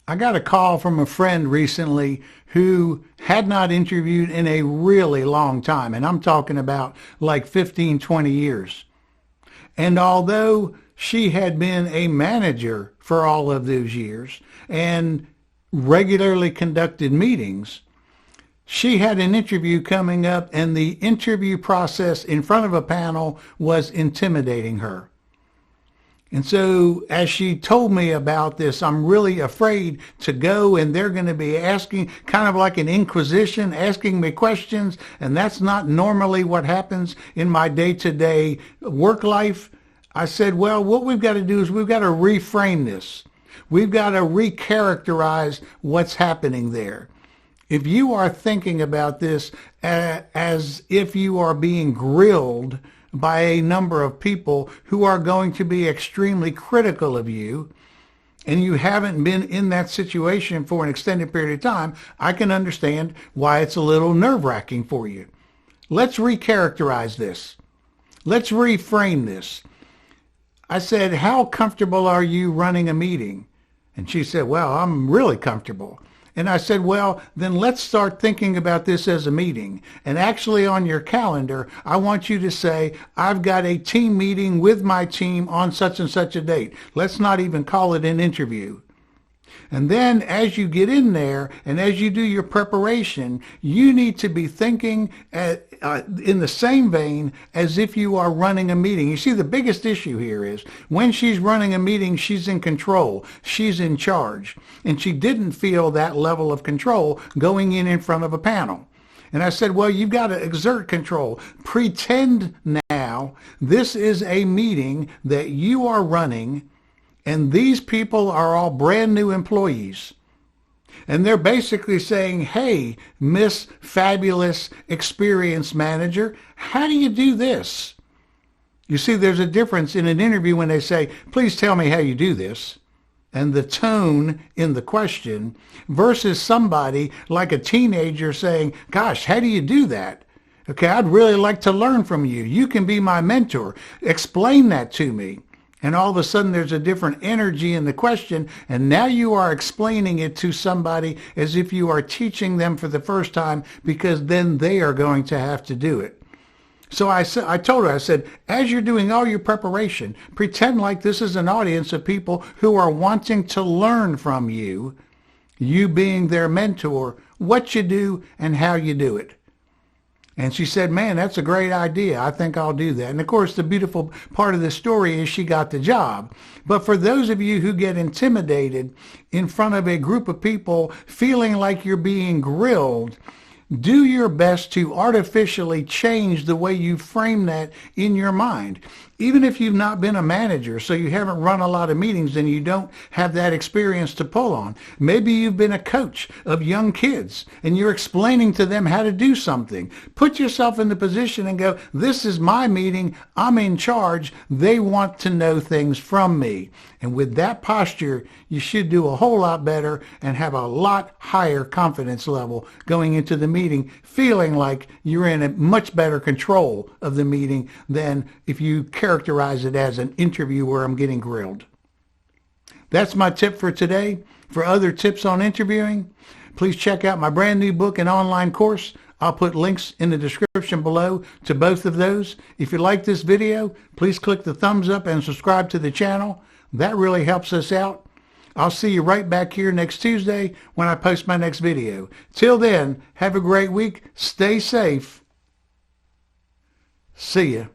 I got a call from a friend recently who had not interviewed in a really long time, and I'm talking about like 15, 20 years. And although she had been a manager for all of those years and regularly conducted meetings, she had an interview coming up, and the interview process in front of a panel was intimidating her. And so as she told me about this, I'm really afraid to go, and they're going to be asking, kind of like an inquisition, asking me questions. And that's not normally what happens in my day-to-day work life. I said, well, what we've got to do is we've got to reframe this. We've got to re-characterize what's happening there. If you are thinking about this as if you are being grilled by a number of people who are going to be extremely critical of you, and you haven't been in that situation for an extended period of time, I can understand why it's a little nerve-wracking for you. Let's recharacterize this. Let's reframe this. I said, how comfortable are you running a meeting? And she said, well, I'm really comfortable. And I said, well, then let's start thinking about this as a meeting. And actually on your calendar, I want you to say, I've got a team meeting with my team on such and such a date. Let's not even call it an interview. And then as you get in there and as you do your preparation, you need to be thinking in the same vein as if you are running a meeting. You see, the biggest issue here is when she's running a meeting, she's in control. She's in charge. And she didn't feel that level of control going in front of a panel. And I said, well, you've got to exert control. Pretend now this is a meeting that you are running, and these people are all brand new employees. And they're basically saying, hey, Miss Fabulous Experience Manager, how do you do this? You see, there's a difference in an interview when they say, please tell me how you do this, and the tone in the question, versus somebody like a teenager saying, gosh, how do you do that? Okay, I'd really like to learn from you. You can be my mentor. Explain that to me. And all of a sudden there's a different energy in the question, and now you are explaining it to somebody as if you are teaching them for the first time, because then they are going to have to do it. So I told her, I said, as you're doing all your preparation, pretend like this is an audience of people who are wanting to learn from you, you being their mentor, what you do and how you do it. And she said, man, that's a great idea. I think I'll do that. And of course, the beautiful part of the story is she got the job. But for those of you who get intimidated in front of a group of people feeling like you're being grilled, do your best to artificially change the way you frame that in your mind. Even if you've not been a manager, so you haven't run a lot of meetings and you don't have that experience to pull on. Maybe you've been a coach of young kids and you're explaining to them how to do something. Put yourself in the position and go, this is my meeting. I'm in charge. They want to know things from me. And with that posture, you should do a whole lot better and have a lot higher confidence level going into the meeting, feeling like you're in a much better control of the meeting than if you characterize it as an interview where I'm getting grilled. That's my tip for today. For other tips on interviewing, please check out my brand new book and online course. I'll put links in the description below to both of those. If you like this video, please click the thumbs up and subscribe to the channel. That really helps us out. I'll see you right back here next Tuesday when I post my next video. Till then, have a great week. Stay safe. See ya.